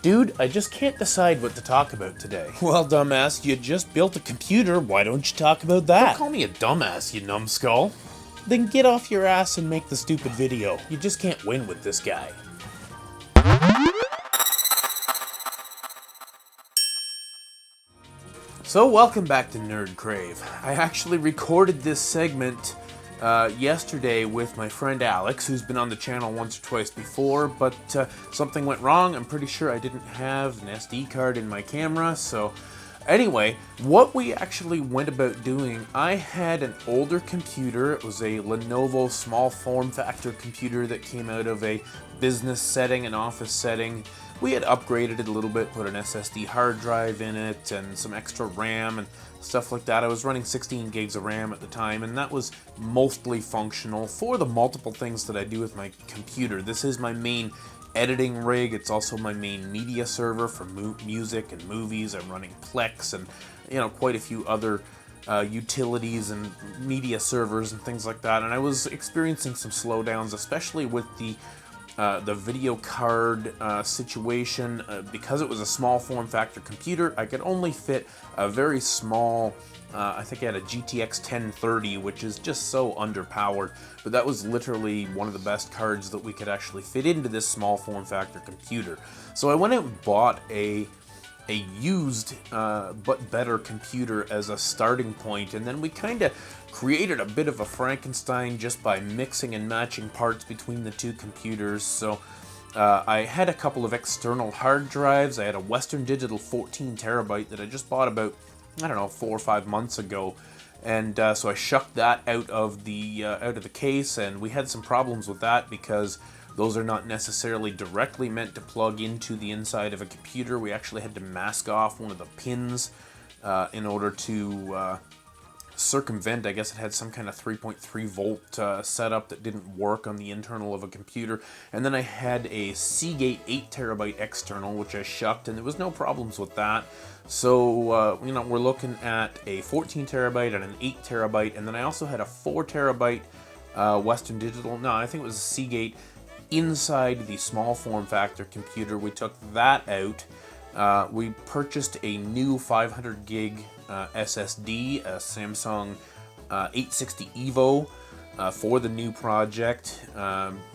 Dude, I just can't decide what to talk about today. Well, dumbass, you just built a computer, why don't you talk about that? Don't call me a dumbass, you numbskull. Then get off your ass and make the stupid video. You just can't win with this guy. So welcome back to NerdCrave. I actually recorded this segment yesterday with my friend Alex, who's been on the channel once or twice before, but something went wrong. I'm pretty sure I didn't have an SD card in my camera, so anyway, what we actually went about doing, I had an older computer. It was a Lenovo small form factor computer that came out of a business setting, an office setting. We had upgraded it a little bit, put an SSD hard drive in it and some extra RAM and stuff like that. I was running 16 gigs of RAM at the time, and that was mostly functional for the multiple things that I do with my computer. This is my main editing rig. It's also my main media server for music and movies. I'm running Plex and, you know, quite a few other utilities and media servers and things like that. And I was experiencing some slowdowns, especially with the video card situation. Because it was a small form factor computer, I could only fit a very small, I think I had a GTX 1030, which is just so underpowered, but that was literally one of the best cards that we could actually fit into this small form factor computer. So I went out and bought a used but better computer as a starting point, and then we kind of created a bit of a Frankenstein just by mixing and matching parts between the two computers. So I had a couple of external hard drives. I had a Western Digital 14 terabyte that I just bought about, I don't know, 4 or 5 months ago, and so I shucked that out of the case, and we had some problems with that because those are not necessarily directly meant to plug into the inside of a computer. We actually had to mask off one of the pins in order to circumvent, I guess it had some kind of 3.3 volt setup that didn't work on the internal of a computer. And then I had a Seagate 8 terabyte external, which I shucked, and there was no problems with that. So, you know, we're looking at a 14 terabyte and an 8 terabyte, and then I also had a 4 terabyte Western Digital, no, I think it was a Seagate, inside the small form factor computer. We took that out. We purchased a new 500 gig SSD, a Samsung 860 EVO for the new project.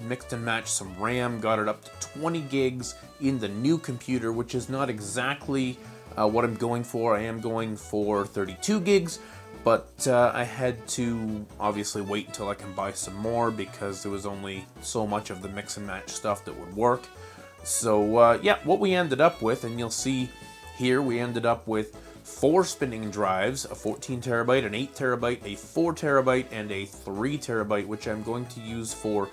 Mixed and matched some RAM, got it up to 20 gigs in the new computer, which is not exactly what I'm going for. I am going for 32 gigs, but I had to obviously wait until I can buy some more because there was only so much of the mix and match stuff that would work. So yeah, what we ended up with, and you'll see here, we ended up with 4 spinning drives, a 14 terabyte, an 8 terabyte, a 4 terabyte, and a 3 terabyte, which I'm going to use for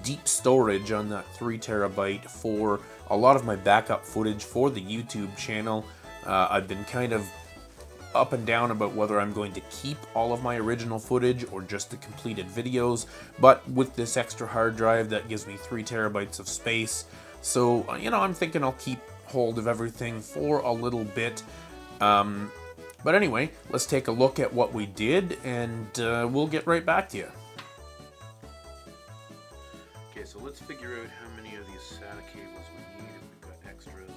deep storage on that 3 terabyte for a lot of my backup footage for the YouTube channel. I've been kind of up and down about whether I'm going to keep all of my original footage or just the completed videos, but with this extra hard drive, that gives me 3 terabytes of space. So, you know, I'm thinking I'll keep hold of everything for a little bit. But anyway, let's take a look at what we did, and we'll get right back to you. Okay, so let's figure out how many of these SATA cables we need, if we've got extras.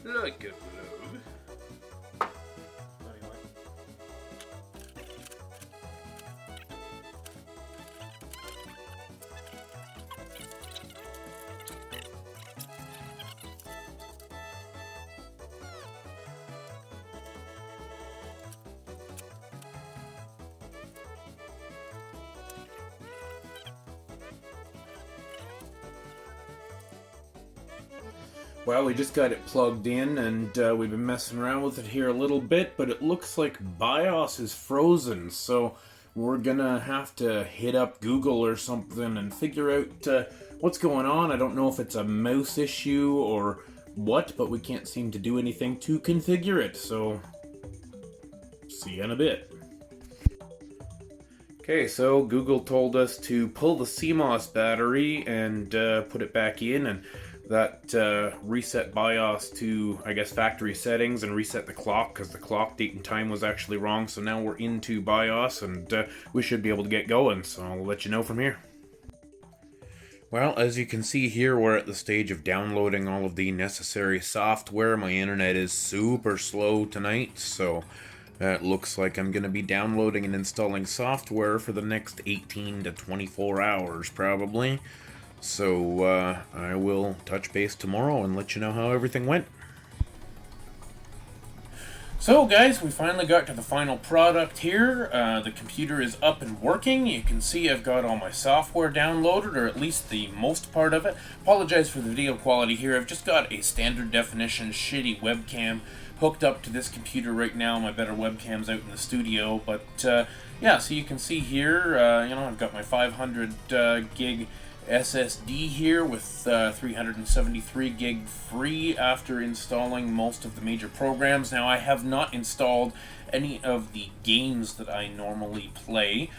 Like a globe. Well, we just got it plugged in, and we've been messing around with it here a little bit, but it looks like BIOS is frozen, so we're gonna have to hit up Google or something and figure out what's going on. I don't know if it's a mouse issue or what, but we can't seem to do anything to configure it, so see you in a bit. Okay, so Google told us to pull the CMOS battery and put it back in, and that reset BIOS to, I guess, factory settings and reset the clock, because the clock date and time was actually wrong. So now we're into BIOS, and we should be able to get going, so I'll let you know from here. Well, as you can see here, we're at the stage of downloading all of the necessary software. My internet is super slow tonight, so it looks like I'm going to be downloading and installing software for the next 18 to 24 hours, probably. So I will touch base tomorrow and let you know how everything went. So guys, we finally got to the final product here. The computer is up and working. You can see I've got all my software downloaded, or at least the most part of it. Apologize for the video quality here. I've just got a standard definition shitty webcam hooked up to this computer right now. My better webcam's out in the studio, but yeah, so you can see here, you know, I've got my 500 gig SSD here with 373 gig free after installing most of the major programs. Now, I have not installed any of the games that I normally play.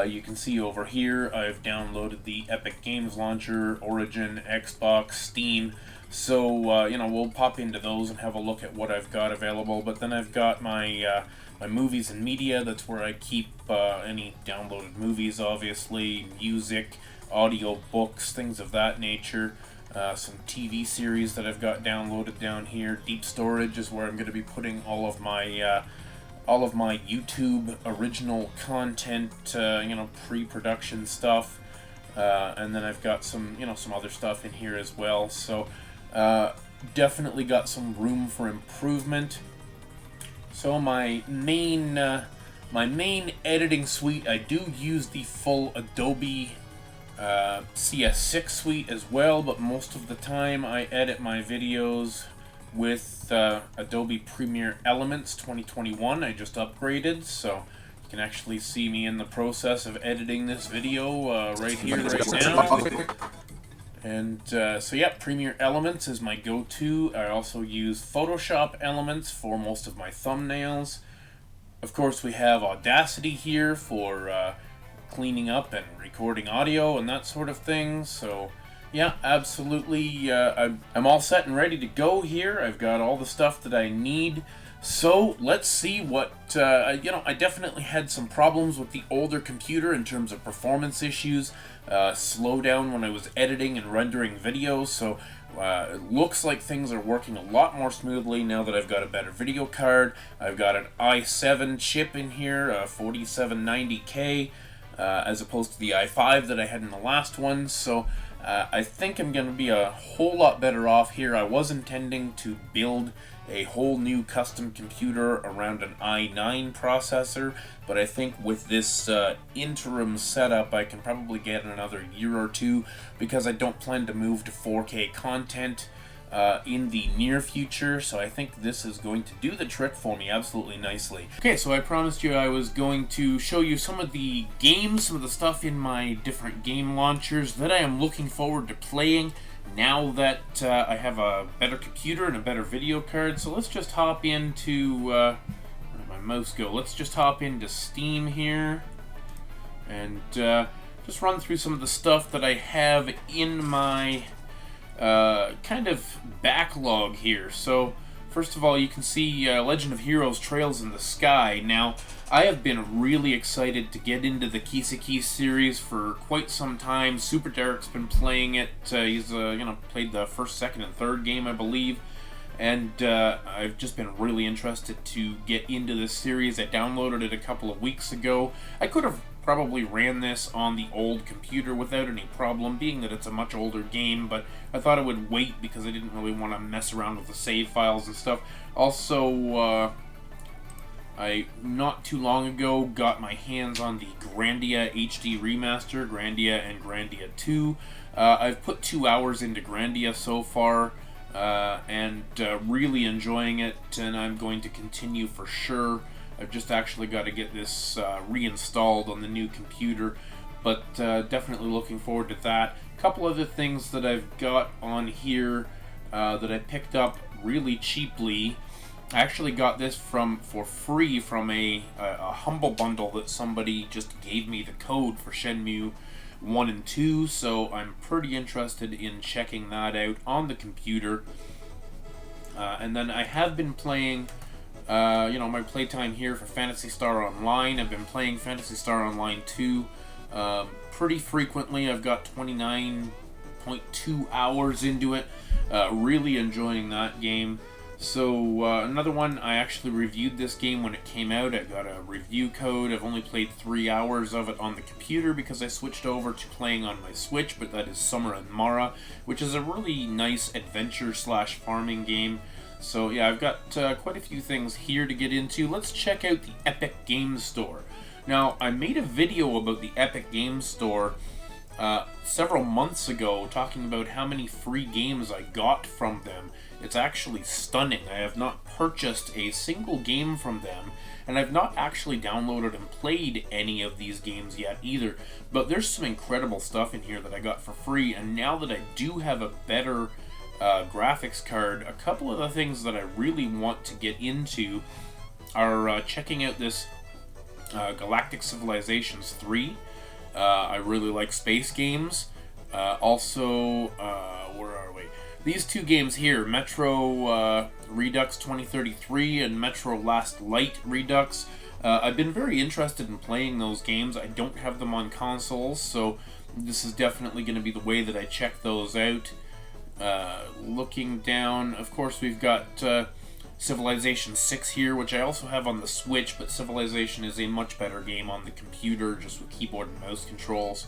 You can see over here I've downloaded the Epic Games Launcher, Origin, Xbox, Steam. So, you know, we'll pop into those and have a look at what I've got available. But then I've got my my movies and media. That's where I keep any downloaded movies, obviously, music, audio books, things of that nature. Some TV series that I've got downloaded down here. Deep storage is where I'm going to be putting all of my YouTube original content, you know, pre-production stuff. And then I've got some, you know, some other stuff in here as well. So definitely got some room for improvement. So my main editing suite, I do use the full Adobe CS6 suite as well, but most of the time I edit my videos with Adobe Premiere Elements 2021. I just upgraded, so you can actually see me in the process of editing this video right here, right now. And so yeah, Premiere Elements is my go-to. I also use Photoshop Elements for most of my thumbnails. Of course, we have Audacity here for cleaning up and recording audio and that sort of thing. So yeah, absolutely, I'm all set and ready to go here. I've got all the stuff that I need. So let's see what, you know, I definitely had some problems with the older computer in terms of performance issues, slowdown when I was editing and rendering videos, so it looks like things are working a lot more smoothly now that I've got a better video card. I've got an i7 chip in here, 4790K, as opposed to the i5 that I had in the last one, so I think I'm going to be a whole lot better off here. I was intending to build a whole new custom computer around an i9 processor, but I think with this interim setup I can probably get in another year or two, because I don't plan to move to 4K content in the near future, so I think this is going to do the trick for me absolutely nicely. Okay, so I promised you I was going to show you some of the games, some of the stuff in my different game launchers that I am looking forward to playing now that I have a better computer and a better video card. So let's just hop into, where did my mouse go? Let's just hop into Steam here and just run through some of the stuff that I have in my kind of backlog here. So first of all, you can see Legend of Heroes Trails in the Sky. Now, I have been really excited to get into the Kiseki series for quite some time. Super Derek's been playing it. He's you know, played the first, second, and third game, I believe. And I've just been really interested to get into this series. I downloaded it a couple of weeks ago. I could have probably ran this on the old computer without any problem, being that it's a much older game, but I thought I would wait because I didn't really want to mess around with the save files and stuff. Also, I not too long ago got my hands on the Grandia HD Remaster, Grandia and Grandia 2. I've put 2 hours into Grandia so far, and really enjoying it, and I'm going to continue for sure. I've just actually got to get this reinstalled on the new computer, but definitely looking forward to that. A couple other things that I've got on here that I picked up really cheaply. I actually got this for free from a humble bundle that somebody just gave me the code for Shenmue 1 and 2, so I'm pretty interested in checking that out on the computer. And then I have been playing, my playtime here for Phantasy Star Online. I've been playing Phantasy Star Online 2 pretty frequently. I've got 29.2 hours into it. Really enjoying that game. So another one, I actually reviewed this game when it came out. I got a review code. I've only played 3 hours of it on the computer because I switched over to playing on my Switch, but that is Summer and Mara, which is a really nice adventure/farming game. So yeah, I've got quite a few things here to get into. Let's check out the Epic Games Store. Now, I made a video about the Epic Games Store several months ago, talking about how many free games I got from them. It's actually stunning. I have not purchased a single game from them, and I've not actually downloaded and played any of these games yet either, but there's some incredible stuff in here that I got for free, and now that I do have a better graphics card, a couple of the things that I really want to get into are checking out this Galactic Civilizations 3. I really like space games. Also, where are we? These two games here, Metro Redux 2033 and Metro Last Light Redux. I've been very interested in playing those games. I don't have them on consoles, so this is definitely going to be the way that I check those out. Looking down, of course, we've got Civilization 6 here, which I also have on the Switch, but Civilization is a much better game on the computer, just with keyboard and mouse controls.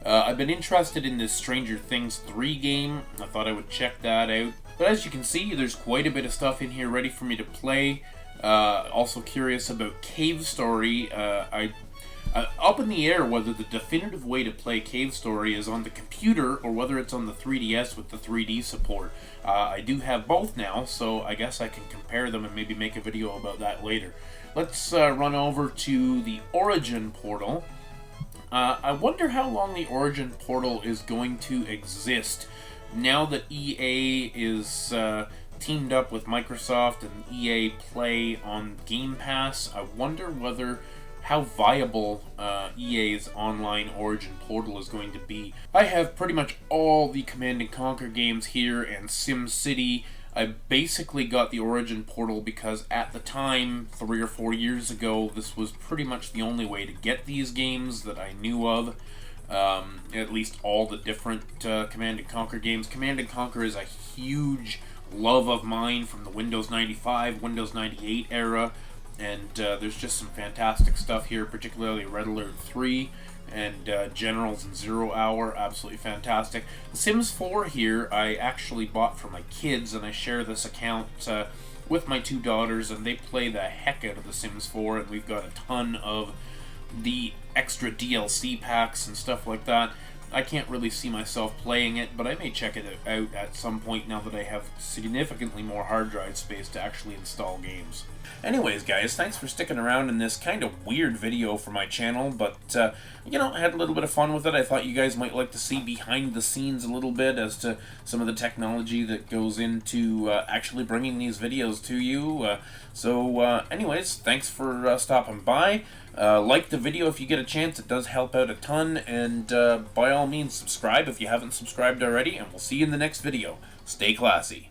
I've been interested in this Stranger Things 3 game. I thought I would check that out. But as you can see, there's quite a bit of stuff in here ready for me to play. Also curious about Cave Story. Up in the air whether the definitive way to play Cave Story is on the computer or whether it's on the 3DS with the 3D support. I do have both now, so I guess I can compare them and maybe make a video about that later. Let's run over to the Origin portal. I wonder how long the Origin portal is going to exist now that EA is teamed up with Microsoft and EA Play on Game Pass. I wonder how viable EA's online Origin portal is going to be. I have pretty much all the Command & Conquer games here and SimCity. I basically got the Origin portal because at the time, 3 or 4 years ago, this was pretty much the only way to get these games that I knew of. At least all the different Command & Conquer games. Command & Conquer is a huge love of mine from the Windows 95, Windows 98 era. And there's just some fantastic stuff here, particularly Red Alert 3 and Generals and 0 Hour, absolutely fantastic. The Sims 4 here I actually bought for my kids, and I share this account with my 2 daughters, and they play the heck out of The Sims 4, and we've got a ton of the extra DLC packs and stuff like that. I can't really see myself playing it, but I may check it out at some point now that I have significantly more hard drive space to actually install games. Anyways, guys, thanks for sticking around in this kind of weird video for my channel, but, I had a little bit of fun with it. I thought you guys might like to see behind the scenes a little bit as to some of the technology that goes into actually bringing these videos to you. Anyways, thanks for stopping by. Like the video if you get a chance. It does help out a ton, and by all means, subscribe if you haven't subscribed already, and we'll see you in the next video. Stay classy.